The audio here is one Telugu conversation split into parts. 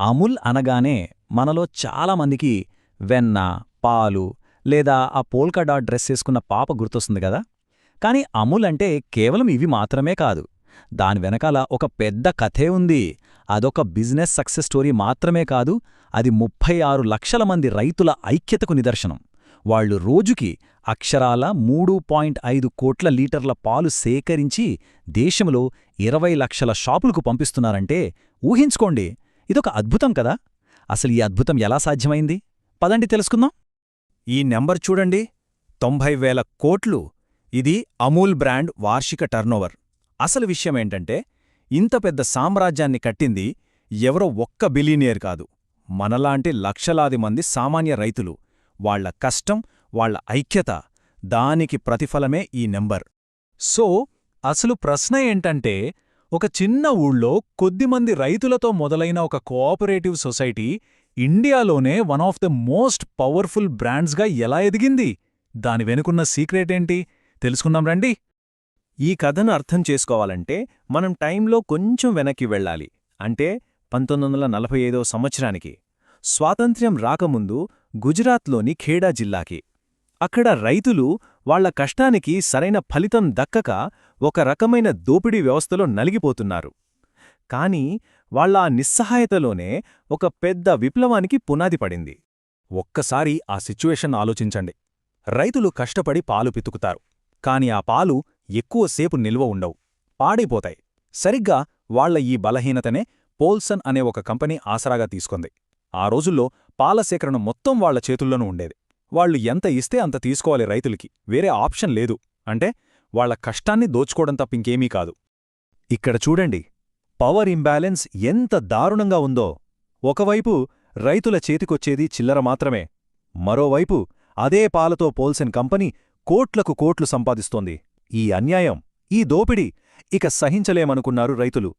అమూల్ అనగానే మనలో చాలామందికి వెన్న, పాలు లేదా ఆ పోల్కా డాట్ డ్రెస్ వేసుకున్న పాప గుర్తొస్తుంది కదా. కాని అమూల్ అంటే కేవలం ఇవి మాత్రమే కాదు. దాని వెనకాల ఒక పెద్ద కథే ఉంది. అదొక బిజినెస్ సక్సెస్ స్టోరీ మాత్రమే కాదు, అది 36 లక్షల మంది రైతుల ఐక్యతకు నిదర్శనం. వాళ్లు రోజుకి అక్షరాల 3.5 కోట్ల లీటర్ల పాలు సేకరించి దేశంలో 20 లక్షల షాపులకు పంపిస్తున్నారంటే ఊహించుకోండి. ఇదొక అద్భుతం కదా. అసలు ఈ అద్భుతం ఎలా సాధ్యమైంది? పదండి తెలుసుకుందాం. ఈ నెంబర్ చూడండి, 90,000 కోట్లు. ఇది అమూల్ బ్రాండ్ వార్షిక టర్నోవర్. అసలు విషయమేంటంటే, ఇంత పెద్ద సామ్రాజ్యాన్ని కట్టింది ఎవరో ఒక్క బిలియనియర్ కాదు, మనలాంటి లక్షలాది మంది సామాన్య రైతులు. వాళ్ల కష్టం, వాళ్ల ఐక్యత, దానికి ప్రతిఫలమే ఈ నెంబర్. సో అసలు ప్రశ్న ఏంటంటే, ఒక చిన్న ఊళ్ళో కొద్దిమంది రైతులతో మొదలైన ఒక కోఆపరేటివ్ సొసైటీ ఇండియాలోనే one of the most powerful బ్రాండ్స్గా ఎలా ఎదిగింది? దాని వెనుకున్న సీక్రెటేంటి తెలుసుకుందాం రండి. ఈ కథను అర్థం చేసుకోవాలంటే మనం టైంలో కొంచెం వెనక్కి వెళ్ళాలి. అంటే 1945 సంవత్సరానికి. స్వాతంత్ర్యం రాకముందు గుజరాత్లోని ఖేడా జిల్లాకి. అక్కడ రైతులు వాళ్ల కష్టానికి సరైన ఫలితం దక్కక ఒక రకమైన దోపిడీ వ్యవస్థలో నలిగిపోతున్నారు. కాని వాళ్ల ఆ నిస్సహాయతలోనే ఒక పెద్ద విప్లవానికి పునాది పడింది. ఒక్కసారి ఆ సిచ్యువేషన్ ఆలోచించండి. రైతులు కష్టపడి పాలు పితుకుతారు, కాని ఆ పాలు ఎక్కువసేపు నిల్వ ఉండవు, పాడైపోతాయి. సరిగ్గా వాళ్ల ఈ బలహీనతనే పోల్సన్ అనే ఒక కంపెనీ ఆసరాగా తీసుకుంది. ఆ రోజుల్లో పాల సేకరణ మొత్తం వాళ్ల చేతుల్లోనూ ఉండేది. వాళ్లు ఎంత ఇస్తే అంత తీసుకోవాలి రైతులకి, వేరే ఆప్షన్ లేదు. అంటే వాళ్ల కష్టాన్ని దోచుకోవడం తప్పింకేమీ కాదు. ఇక్కడ చూడండి, పవర్ ఇంబ్యాలెన్స్ ఎంత దారుణంగా ఉందో. ఒకవైపు రైతుల చేతికొచ్చేది చిల్లర మాత్రమే, మరోవైపు అదే పాలతో పోల్సన్ కంపెనీ కోట్లకు కోట్లు సంపాదిస్తోంది. ఈ అన్యాయం, ఈ దోపిడీ ఇక సహించలేమనుకున్నారు రైతులు.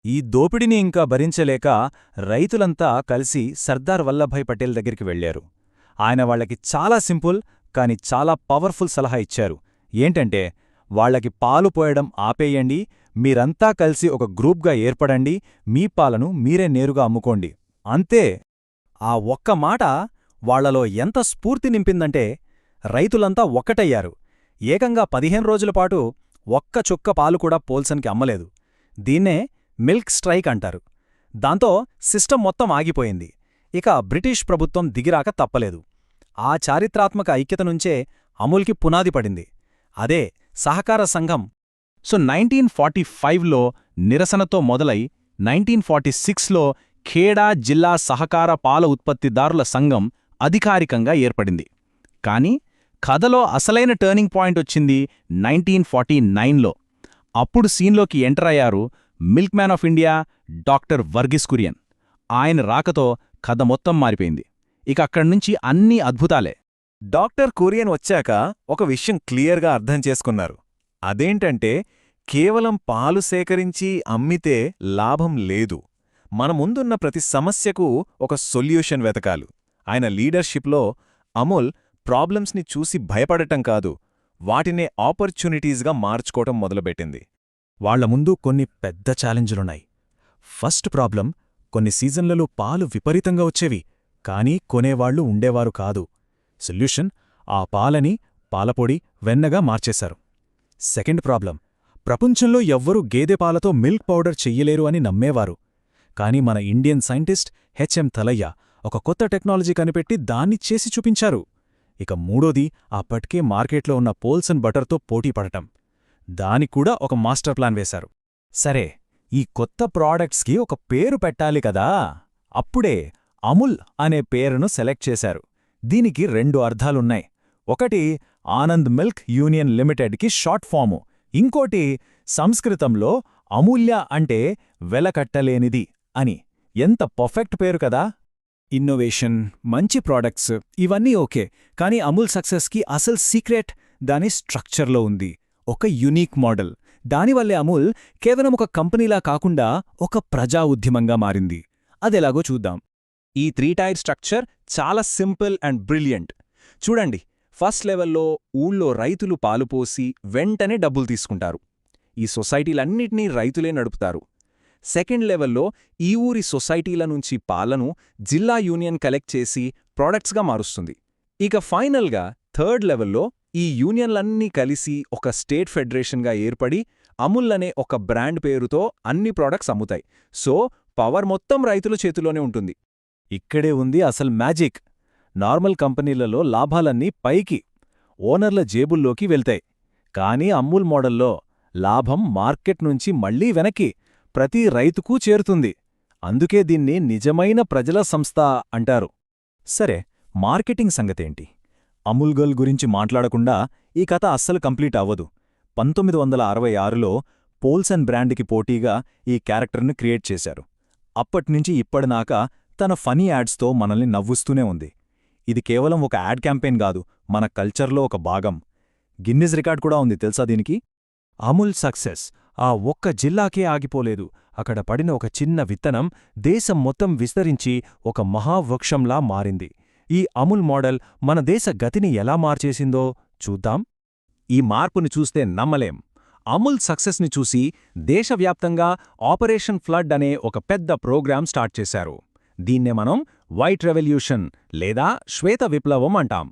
ఈ దోపిడిని ఇంకా భరించలేక రైతులంతా కలిసి సర్దార్ వల్లభాయ్ పటేల్ దగ్గరికి వెళ్లారు. ఆయన వాళ్లకి చాలా సింపుల్ కాని చాలా పవర్ఫుల్ సలహా ఇచ్చారు. ఏంటంటే, వాళ్లకి పాలు పోయడం ఆపేయండి, మీరంతా కలిసి ఒక గ్రూప్గా ఏర్పడండి, మీ పాలను మీరే నేరుగా అమ్ముకోండి. అంతే. ఆ ఒక్క మాట వాళ్లలో ఎంత స్ఫూర్తి నింపిందంటే, రైతులంతా ఒక్కటయ్యారు. ఏకంగా 15 రోజులపాటు ఒక్క చుక్క పాలు కూడా పోల్సన్కి అమ్మలేదు. దీన్నే మిల్క్ స్ట్రైక్ అంటారు. దాంతో సిస్టమ్ మొత్తం ఆగిపోయింది. ఇక బ్రిటిష్ ప్రభుత్వం దిగిరాక తప్పలేదు. ఆ చారిత్రాత్మక ఐక్యత నుంచే అమూల్కి పునాది పడింది. అదే సహకార సంఘం. సో 1945లో నిరసనతో మొదలై 1946లో ఖేడా జిల్లా సహకార పాల ఉత్పత్తిదారుల సంఘం అధికారికంగా ఏర్పడింది. కాని కథలో అసలైన టర్నింగ్ పాయింట్ వచ్చింది 1949లో. అప్పుడు సీన్లోకి ఎంటర్ అయ్యారు milk man of India doctor Varghese Kurien. ఆయన రాకతో కథ మొత్తం మారిపోయింది. ఇక అక్కడ్నుంచి అన్నీ అద్భుతాలే. డాక్టర్ కురియన్ వచ్చాక ఒక విషయం క్లియర్గా అర్థం చేసుకున్నారు. అదేంటంటే, కేవలం పాలు సేకరించి అమ్మితే లాభం లేదు. మన ముందున్న ప్రతి సమస్యకు ఒక సొల్యూషన్ వెతకాలు. ఆయన లీడర్షిప్లో అమూల్ ప్రాబ్లమ్స్ని చూసి భయపడటం కాదు, వాటినే ఆపర్చునిటీస్గా మార్చుకోవటం మొదలుపెట్టింది. వాళ్ల ముందు కొన్ని పెద్ద ఛాలెంజులున్నాయి. ఫస్ట్ ప్రాబ్లం, కొన్ని సీజన్లలో పాలు విపరీతంగా వచ్చేవి, కానీ కొనేవాళ్లు ఉండేవారు కాదు. సొల్యూషన్, ఆ పాలని పాలపొడి, వెన్నగా మార్చేశారు. సెకండ్ ప్రాబ్లం, ప్రపంచంలో ఎవ్వరూ గేదె పాలతో మిల్క్ పౌడర్ చెయ్యలేరు అని నమ్మేవారు. కాని మన ఇండియన్ సైంటిస్ట్ హెచ్ఎం థలయ్య ఒక కొత్త టెక్నాలజీ కనిపెట్టి దాన్ని చేసి చూపించారు. ఇక మూడోది, అప్పటికే మార్కెట్లో ఉన్న పోల్సన్ బటర్తో పోటీపడటం. దానిక్కూడా ఒక మాస్టర్ ప్లాన్ వేశారు. సరే, ఈ కొత్త ప్రాడక్ట్స్కి ఒక పేరు పెట్టాలి కదా. అప్పుడే అమూల్ అనే పేరును సెలెక్ట్ చేశారు. దీనికి 2 అర్థాలున్నాయి. ఒకటి, ఆనంద్ మిల్క్ యూనియన్ లిమిటెడ్కి షార్ట్ ఫాము. ఇంకోటి, సంస్కృతంలో అమూల్య అంటే వెలకట్టలేనిది అని. ఎంత పర్ఫెక్ట్ పేరు కదా. ఇన్నోవేషన్, మంచి ప్రాడక్ట్స్, ఇవన్నీ ఓకే. కానీ అమూల్ సక్సెస్కి అసలు సీక్రెట్ దాని స్ట్రక్చర్లో ఉంది. ఒక యూనిక్ మోడల్. దానివల్లే అమూల్ కేవలం ఒక కంపెనీలా కాకుండా ఒక ప్రజా ఉద్యమంగా మారింది. అదెలాగో చూద్దాం. ఈ 3 టైర్ స్ట్రక్చర్ చాలా సింపుల్ అండ్ బ్రిలియంట్. చూడండి, ఫస్ట్ లెవెల్లో ఊళ్ళో రైతులు పాలుపోసి వెంటనే డబ్బులు తీసుకుంటారు. ఈ సొసైటీలన్నిటినీ రైతులే నడుపుతారు. సెకండ్ లెవెల్లో ఈ ఊరి సొసైటీల నుంచి పాలను జిల్లా యూనియన్ కలెక్ట్ చేసి ప్రాడక్ట్స్గా మారుస్తుంది. ఇక ఫైనల్గా థర్డ్ లెవెల్లో ఈ యూనియన్లన్నీ కలిసి ఒక స్టేట్ ఫెడరేషన్గా ఏర్పడి అమూల్ అనే ఒక బ్రాండ్ పేరుతో అన్ని ప్రాడక్ట్స్ అమ్ముతాయి. సో పవర్ మొత్తం రైతుల చేతిలోనే ఉంటుంది. ఇక్కడే ఉంది అసలు మ్యాజిక్. నార్మల్ కంపెనీలలో లాభాలన్నీ పైకి ఓనర్ల జేబుల్లోకి వెళ్తాయి. కానీ అమూల్ మోడల్లో లాభం మార్కెట్ నుంచి మళ్లీ వెనక్కి ప్రతి రైతుకూ చేరుతుంది. అందుకే దీన్ని నిజమైన ప్రజల సంస్థ అంటారు. సరే, మార్కెటింగ్ సంగతేంటి? అమూల్ గర్ల్ గురించి మాట్లాడకుండా ఈ కథ అస్సలు కంప్లీట్ అవ్వదు. 1966లో పోల్సన్ బ్రాండ్కి పోటీగా ఈ క్యారెక్టర్ను క్రియేట్ చేశారు. అప్పట్నుంచి ఇప్పటిదాకా తన ఫనీ యాడ్స్తో మనల్ని నవ్వుస్తూనే ఉంది. ఇది కేవలం ఒక యాడ్ క్యాంపెయిన్ కాదు, మన కల్చర్లో ఒక భాగం. గిన్నిస్ రికార్డ్ కూడా ఉంది తెలుసా దీనికి? అమూల్ సక్సెస్ ఆ ఒక్క జిల్లాకే ఆగిపోలేదు. అక్కడ పడిన ఒక చిన్న విత్తనం దేశం మొత్తం విస్తరించి ఒక మహావృక్షంలా మారింది. ఈ అమూల్ మోడల్ మన దేశ గతిని ఎలా మార్చేసిందో చూద్దాం. ఈ మార్పుని చూస్తే నమ్మలేం. అమూల్ సక్సెస్ని చూసి దేశవ్యాప్తంగా ఆపరేషన్ ఫ్లడ్ అనే ఒక పెద్ద ప్రోగ్రాం స్టార్ట్ చేశారు. దీన్నే మనం వైట్ రెవల్యూషన్ లేదా శ్వేత విప్లవం అంటాం.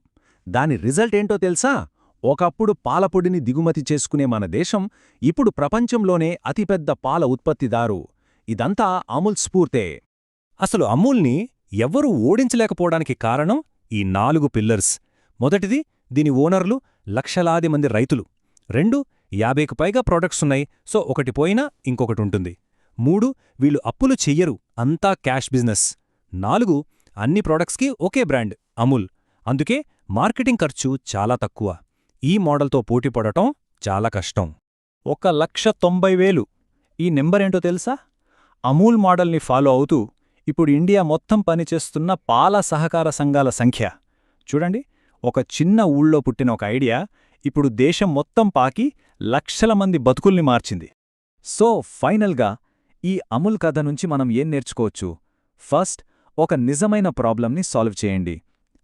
దాని రిజల్ట్ ఏంటో తెలుసా? ఒకప్పుడు పాలపొడిని దిగుమతి చేసుకునే మన దేశం ఇప్పుడు ప్రపంచంలోనే అతిపెద్ద పాల ఉత్పత్తిదారు. ఇదంతా అమూల్ స్ఫూర్తే. అసలు అమూల్ని ఎవ్వరూ ఓడించలేకపోవడానికి కారణం ఈ 4 పిల్లర్స్. మొదటిది, దీని ఓనర్లు లక్షలాది మంది రైతులు. 2, 50కు పైగా ప్రొడక్ట్సున్నాయి, సో ఒకటి పోయినా ఇంకొకటుంటుంది. 3, వీళ్ళు అప్పులు చెయ్యరు, అంతా క్యాష్ బిజినెస్. 4, అన్ని ప్రొడక్ట్స్కి ఒకే బ్రాండ్ అమూల్. అందుకే మార్కెటింగ్ ఖర్చు చాలా తక్కువ. ఈ మోడల్తో పోటీపడటం చాలా కష్టం. 1,90,000 ఈ నెంబరేంటో తెలుసా? అమూల్ మోడల్ని ఫాలో అవుతూ ఇప్పుడు ఇండియా మొత్తం పనిచేస్తున్న పాల సహకార సంఘాల సంఖ్య చూడండి. ఒక చిన్న ఊళ్ళో పుట్టిన ఒక ఐడియా ఇప్పుడు దేశం మొత్తం పాకి లక్షల మంది బతుకుల్ని మార్చింది. సో ఫైనల్గా ఈ అమూల్ కథ నుంచి మనం ఏం నేర్చుకోవచ్చు? ఫస్ట్, ఒక నిజమైన ప్రాబ్లంని సాల్వ్ చేయండి.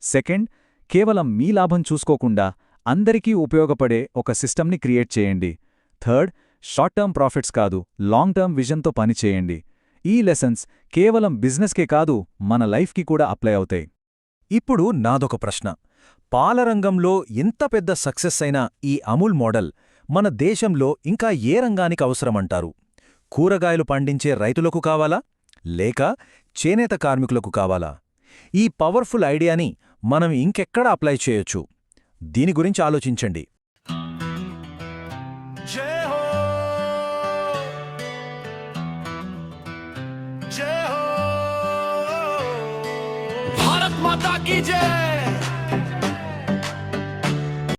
సెకండ్, కేవలం మీ లాభం చూసుకోకుండా అందరికీ ఉపయోగపడే ఒక సిస్టమ్ని క్రియేట్ చేయండి. థర్డ్, షార్ట్ టర్మ్ ప్రాఫిట్స్ కాదు, లాంగ్ టర్మ్ విజన్తో పనిచేయండి. ఈ లెసన్స్ కేవలం బిజినెస్కే కాదు, మన లైఫ్కి కూడా అప్లై అవుతాయి. ఇప్పుడు నాదొక ప్రశ్న. పాలరంగంలో ఇంత పెద్ద సక్సెస్ అయిన ఈ అమూల్ మోడల్ మన దేశంలో ఇంకా ఏ రంగానికి అవసరమంటారు? కూరగాయలు పండించే రైతులకు కావాలా? లేక చేనేత కార్మికులకు కావాలా? ఈ పవర్ఫుల్ ఐడియాని మనం ఇంకెక్కడ అప్లై చేయొచ్చు? దీని గురించి ఆలోచించండి. जय हो जय हो भारत माता की जय।